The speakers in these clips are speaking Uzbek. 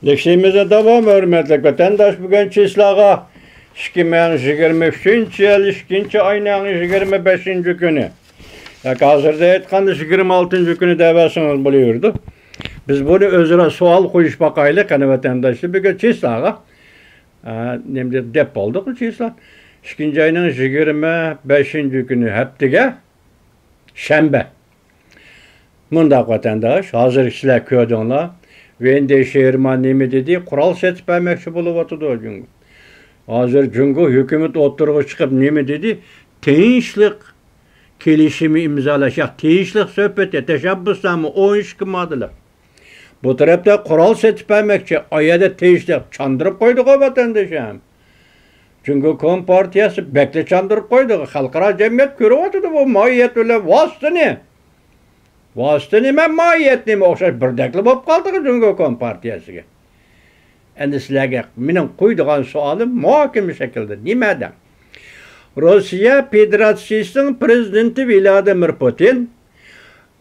Leşimize devam hürmetli vatandaş bugün çislağa 2023 yıl 2. ayının 25. günü. Hazırda etkandı 26. günü devasınız buluyordu. Biz bunu özüre sual koyuş bakaylık hani vatandaşı bugün çislağa nemde dep olduk çisla. 2. ayının 25. günü heptige şembe. Mundaq vatandaş hazır kişiler köydünler. Vende şehirman nemi dedi, kural seçpemekçi bulup oturdu o gün. Hazır çünkü hükümet oturuğa çıkıp nemi dedi, tinçlik kelişimi imzalaşak, tinçlik söhbeti, teşebbüslerimi o iş kımadılar. Bu tarafta kural seçpemekçi, ayada tinçlik çandırıp koyduk o vatandaşım. Çünkü Kom Partiyası bekle çandırıp koyduk, halkara cemiyet körü oturdu bu mahiyet öyle vasıtı ne? Vasıtı nime mahiyet nime okşaş birdekli bop kaldık çünkü Kom Partiyası'ga. Endi sizlerge menin koyduğum sualım muhakeme şekilde nimeden? Rusya Federasyası'nın prezidenti Vladimir Putin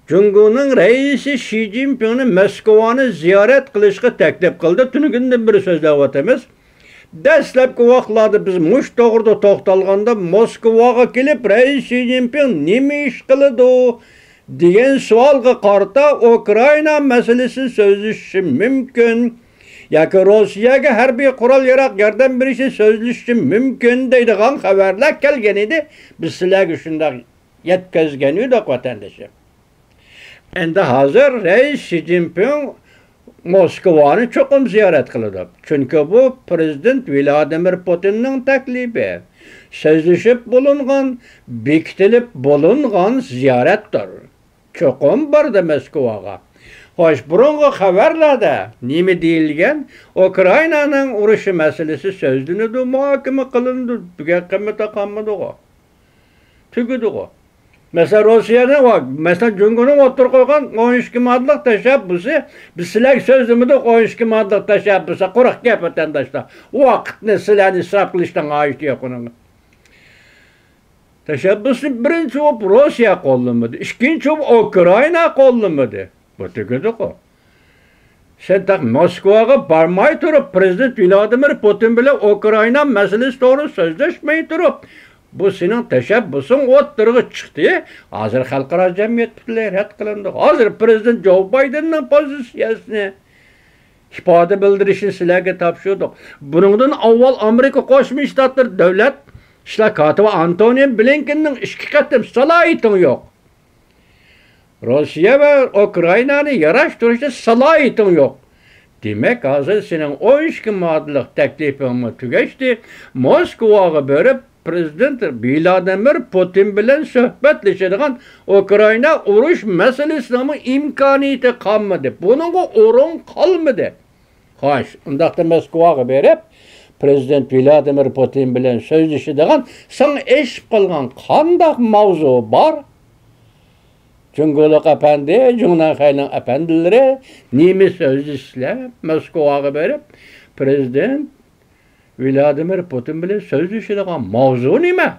Cumhur'un reisi Xi Jinping'i Moskova'nı ziyaret kılışkı teklif kıldı. Tünügünden bir sözle vatamiz. Dastlabki vaqtlarda biz mush to'g'rida to'xtalganda Moskvaga kelib reis Xi Jinping nima ish qiladi degan savolga qarata Ukraina masalasini so'zlashishi mumkin yoki Rossiyaga harbiy qurol yarog' yordam berishi so'zlashishi mumkin deydigan xabarlar kelgan edi. Biz sizlarga shunday yetkazgan edik vatandoshlar. Endi hozir reis Xi Jinping Moskova'nı çokum ziyaret kıldı. Çünkü bu Prezident Vladimir Putin'nin teklifi. Sözleşip bulungan, bektilip bulungan ziyarettir. Çokum bardı Moskova'ga. Hoş burungu haberlerde nimi deyilgen, Ukrayna'nın uruşu meselesi sözlünüdü, muhakeme kılındı. Büge kıymete kalmadı o. Tüküdü o. Mesela Rusya'nın bak, mesela Cumhur'un otur koygan 12 maddelik teşebbüsü, biz silah sözümü de 12 maddelik teşebbüsü, kurak gep vatandaşlar. O vakitini silahını israf kılıştan ait diye konumda. Teşebbüsü birinci hop Rusya kollamadı, ikinci hop Ukrayna kollamadı. Bu tüküdük o. Sen tak Moskova'ya barmay durup, Prezident Vladimir Putin bile Ukrayna meselesi doğru sözleşmeyi durup, bu senin teşebbüsün oturuğa çıktı. Hazır halkara cemiyet ret kılındı. Hazır Prezident Joe Biden'ın pozisyasını ifade bildirişini sizlerge tapşırdık. Bunundan avval Amerika Koşmuş Ştatları Devlet İşler Katibi Antony Blinken'ın iki katım salahiyetin yok. Rusya ve Ukrayna'nı yaraştırışta salahiyetin yok. Demek hazır senin 12 maddelik teklifini tükeçti. Moskova'ya börüp Prezident Vladimir Putin bilen söhbetleşediğin Ukrayna uruş meselesinin imkaniyeti kalmadı. Bunun orun kalmadı. Hoş, ondaqda Moskova'ya berip Prezident Vladimir Putin bilen sözleşediğin sen eş kılgan kandak mavzu var? Cumhurluk efendi, Cumhurbaşkanı efendileri nimi sözleştiler Moskova'ya berip Prezident Vladimir Putin bilen sözleşilen mavzu nime?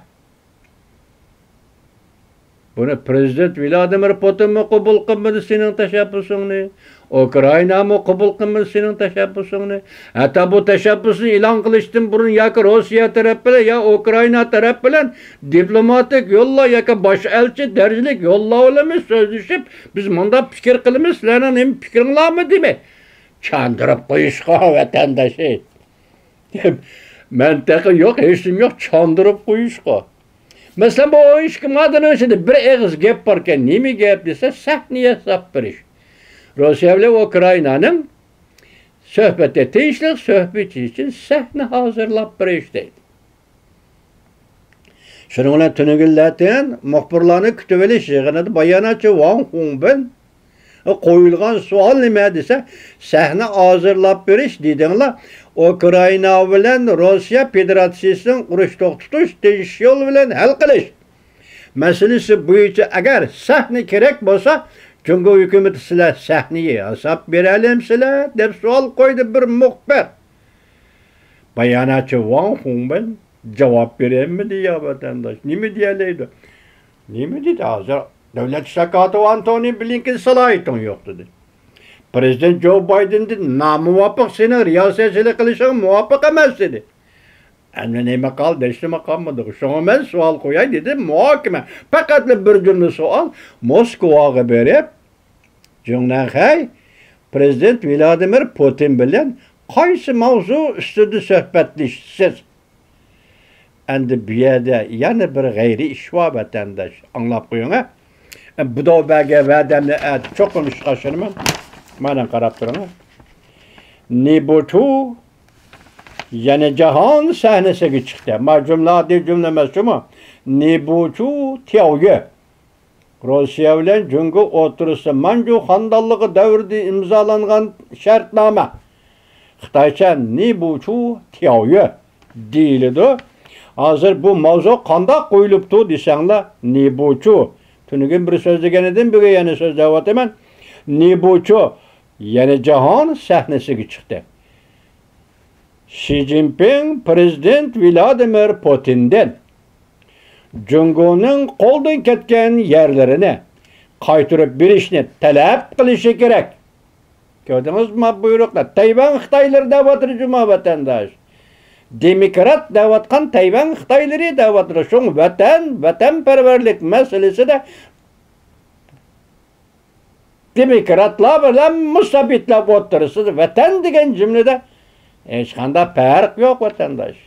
Bunu Prezident Vladimir Putin mi kabul kılmadı senin teşebbüsünü? Ukrayna mı kabul kılmadı senin teşebbüsünü? Hatta bu teşebbüsünü ilan kılıştın burun ya ki Rusya tarafıyla ya Ukrayna tarafıyla diplomatik yolla ya ki baş elçi dercilik yolla olemiz sözleşip biz bunda fikir kılımız sizlerden hem fikrinler mi değil mi? Çandırıp koyuşka vatandaşı. Mentekı yok, eşim yok, çandırıp koyuşka. Mesela bu o iş ki madem önce bir ağız gep varken nemi gep dese sahneye sap bir iş. Rusya ile Ukrayna'nın sohbet ettiğişlik sohbeti için sahne hazırlap bir iş değil. Şununla tünügüllerden muhbirlarını kütüveli şeyhine bayanatçı Wang Hongben koyulgan sual nime dese sahne hazırlap bir iş dediğinler Ukrayna bilen Rusya Federasyası'nın uruş to'xtatish tegish yol bilen hal qilish meselesi bo'yicha agar sahne kerak bo'lsa Cumhur hükümeti sizlar sahneyi hesap verelimsizlar deb savol qo'ydi bir muxbir. Bayanatçı Wang Hongben cevap veremedi ya vatandaş. Nima deyaleydi? Nima dedi? Hozir Davlat ishlar kotibi Antony Blinken salahiyetim yo'q dedi. Prezident Joe Biden'di namuvafık senin riyasetçilik kılışın muvafık emez dedi. Endi neme kaldı, eşleme kalmadı. Şuna ben sual koyay dedi, muhakeme. Fakat bir cümle sual, Moskva'ya berip, Cüngnen Prezident Vladimir Putin bilen qaysı mavzu üstüde söhbetleşsiz. Endi bu yerda yana bir gayri işva vatandaş anlap koyun ha. Bu da belge vademle çok konuşqaşırman. Mana qarab turun. Nibutu yani cahan sahnesiga chiqdi. Ma cümle emasmi? Nibutu Tiaoyu. Rossiya bilan Jungo o'tirisi Manju xandalligi davrida imzolangan shartnoma. Xitoycha Nibutu Tiaoyu deyiladi. Hozir bu mavzu qanday qo'yilibdi desanglar, Nibutu. Tunugin bir so'z degan edim, bugun yana so'z deyapman. Nibutu yani cahan sahnesiga chiqdi. Xi Jinping Prezident Vladimir Putin'den Jungo'nun qo'ldan ketgan yerlarini qaytarib berishni talab qilishi kerak. Ko'rdingizmi buyruqlar? Tayvan Xitoylar da'vatini juma vatandosh. Demokrat da'vatgan Tayvan Xitoylari da'vatini shu vatanparvarlik masalasida demokratlar bilan musabbitlar o'tirsiz. Vatan degan jumlada hech qanday farq yo'q vatandosh.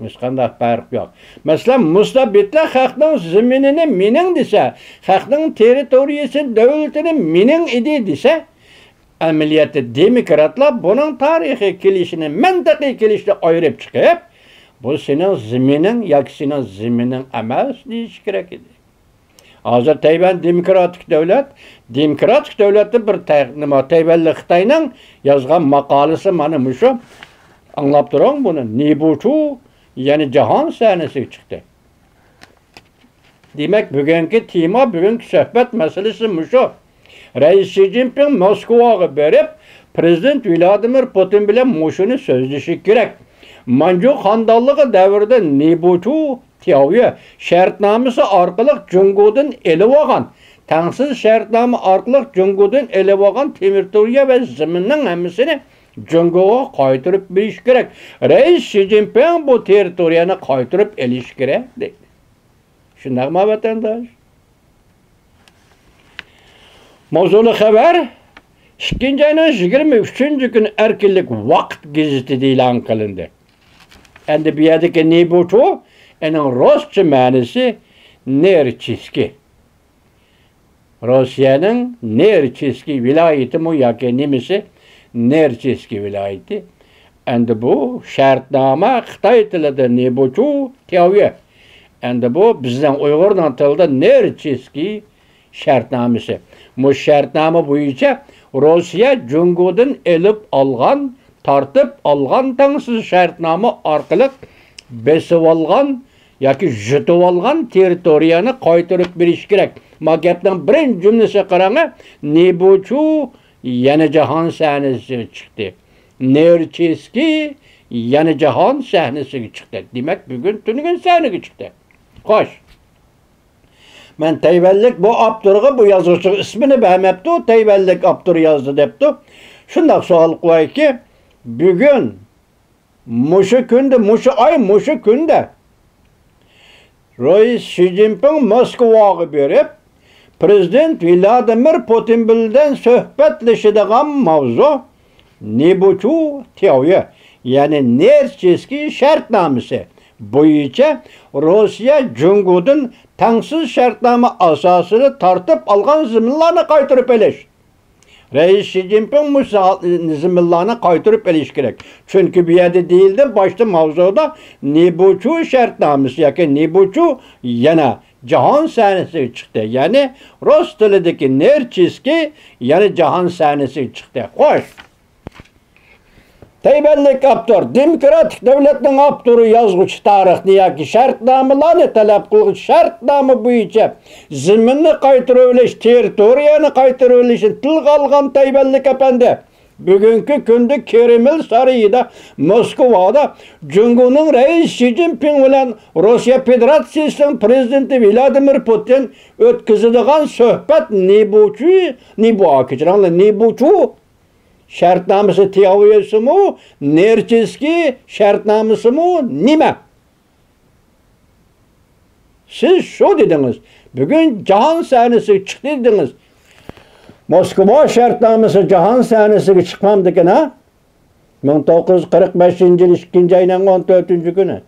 Hech qanday farq yo'q. Masalan, musabbitlar xalqning zaminini mening desa, xalqning territoriyasi, davlatini mening edi desa, amaliyotda demokratlar buning tarixiy kelishini, mantiqiy kelishni ayirib chiqib, bu sening zamining yoki sening zamining emas deyish kerak edi. Hozir Tayvan demokratik davlat, demokratik davlatda bir Tayvanlik Xitoyning yozgan maqolasi mana shu. Anlab turing buni. Nibutu yani jahon sahnasiga chiqdi. Demak, bugungi tema, bugungi suhbat masalasi shu. Rais Xi Jinping Moskvaga berib, Prezident Vladimir Putin bilan mushuni so'zlashi kerak. Manju xandalligi davrida Nibutu Tiaoyu shartnomasi orqali Jungodan elib olgan, tangsiz shartnoma orqali Jungodan elib olgan territoriya va zaminning hammasini Jungoga qaytarib berish kerak. Rais Xi Jinping bu territoriyani qaytarib elish kerak deydi. Shundaqmi vatandosh? Mavzuli xabar 2-ayning 23-kuni Erkinlik Vaqt gazetida e'lon qilindi. Endi bu yerdagi Nibutu Enin Rusça ma'nosi Nerchiski. Rossiyaning Nerchiski viloyati mu yoki nimasi Nerchiski viloyati. Endi bu shartnoma Xitoy tilida Nibutu Tiaoyu. Endi bu bizdan Uyg'ur tilida Nerchiski shartnomasi. Bu shartnoma bo'yicha Rossiya Jungodan elib olgan, tartib olgan tangsiz shartnoma orqali besib olgan yoki yutib olgan territoriyani qaytarib berish kerak. Ma gapning birinchi jumlasi qarang, Nibutu yana jahon sahnasiga chiqdi. Nerchiski yana jahon sahnasiga chiqdi. Demak, bugun tunugin sahnaga chiqdi. Xo'sh. Men Tayvanlik bu Abdurga bu yozuvchi ismini bilmabdi, Tayvanlik Abdur yozdi debdi. Shunday savol qo'yayki, bugun mushu kunda, mushu ay, mushu kunda Rais Xi Jinping Moskvaga berib, Prezident Vladimir Putin bilan suhbatlashadigan mavzu Nibutu Tiaoyu, ya'ni Nerchiski shartnomasi bo'yicha Rossiya Jungodan tangsiz shartnoma asosida tartib olgan zaminlarni qaytarib olish. Rais Xi Jinping bu zaminlarni qaytarib olish kerak. Chunki bu yerda deyildi, boshda mavzuda Nibutu shartnomasi yoki Nibutu yana jahon sahnasiga chiqdi. Ya'ni rus tilidagi Nerchiski yana jahon sahnasiga chiqdi. Xo'sh. Tayvanlik Abdur, demokratik davlatning Abduri yozuvchi tarixni yoki shartnomalarni talab qiluvchi shartnoma bo'yicha zaminni qaytarib olish, territoriyani qaytarib olishni tilga olgan Tayvanlik apandi Bugünkü kunde Kreml sarayida Moskovada Cumhur'un reis Xi Jinping bilen Rusya Federasyası'nın prezidenti Vladimir Putin ötküzüdüğün söhbet ne bu akıcıranlı ne bu çu şartnaması tiyaviyesi mu nerçeski şartnaması mu nime? Siz şu dediniz. Bugün cahan sahnesi çıktı dediniz. Moskova şartnaması cahan sahnesiga çıkmamdıkın ha? 1945 yıl 2. ayının 14. günü.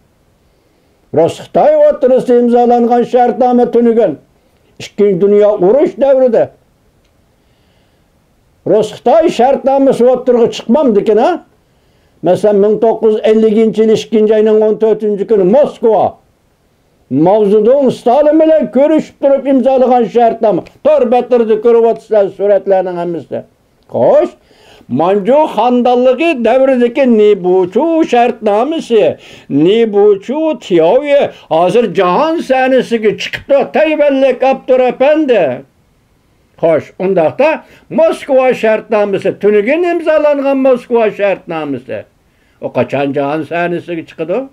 Rus-Xitay o'rtasida imzolangan şartnama tünügün. 2. Dünya uruş devrida. Rus-Xitay şartnaması o'rtaga çıkmamdıkın ha? Mesela 1950 yıl 2. ayının 14. günü Moskova. Mao Zedong Stalin bilen görüşüp durup imzalagan şartnama. Torbetirdi görüp otsizlar suretlerinin hemisi. Hoş. Manju xandallığı devrideki Nibuçu şartnaması, Nibuçu tiyavi hazır cahan sahnesiga çıktı. Tayvellik Abdurefendi. Hoş. Ondaqda Moskova şartnaması, tünügün imzalangan Moskova şartnaması. O kaçan cahan sahnesiga çıktı.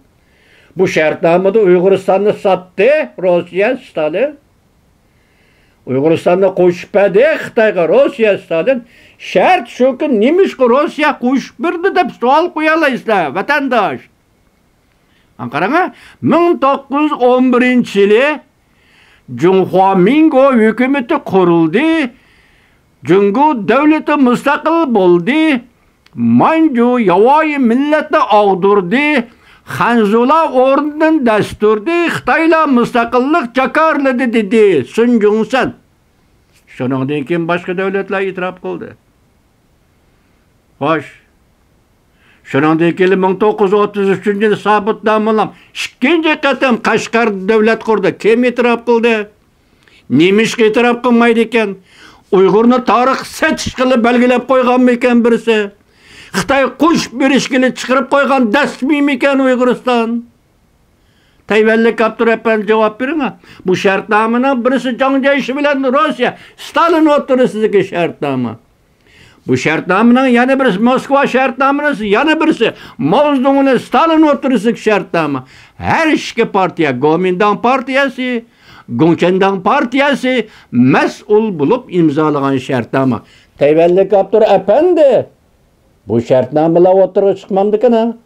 Bu şartnamada Uyguristan'ı sattı Rusya Stalin. Uyguristan'da koşupadı Xitayga Rusya Stalin. Şart şu ki nimiş ki Rusya koşup birdi dep sual koyalayızlar vatandaş. Ankara'na 1911 yılı Cumhurmingo hükümeti kuruldu. Cungu devleti müstakil buldu. Manju yavayı milleti ağdurdu. Hanzula ornundan dasturdi Xitayla müstakillik jakarladı dedi Sun Yat-sen. Şundan keyin başka devletler itiraf kıldı. Hoş. Şundan keyin 1933 yılı sabit damılam. İkinci qatam Qashqar devlet kurdu. Kim itiraf kıldı? Nemiş itiraf kılmaydı eken? Uygurni tarix setiş qilib belgilep koygan eken birisi? Xitay kuş bir işkili çıkarıp koygan desmiyim iken Uyguristan. Tayvellik Abdurefendi cevap verin ha. Bu şartnamının birisi Can Ceyşi bilen Rusya. Stalin oturusundaki şartnama. Bu şartnamının yanı birisi Moskova şartnaması, yanı birisi Mao Zedong'un Stalin oturusundaki şartnama. Her iki partiye, Gomindan partiyası, Gongchendan partiyası mesul bulup imzalagan şartnama. Tayvellik Abdurefendi. Bu şartnamalar oturup çıkmamdıkın ha.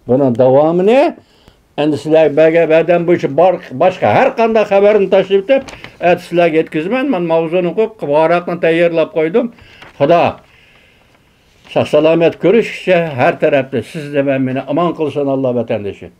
Bunun devamı ne? Endi sizler beden bu işi başka her kanda haberini taşıyıp da sizler yetkizmen. Ben mavzunu koyup varakla tayyorlap koydum. Xudo sağ salamet görüşüşe her tarafta siz de ben beni aman kılsın Allah vatandaşı.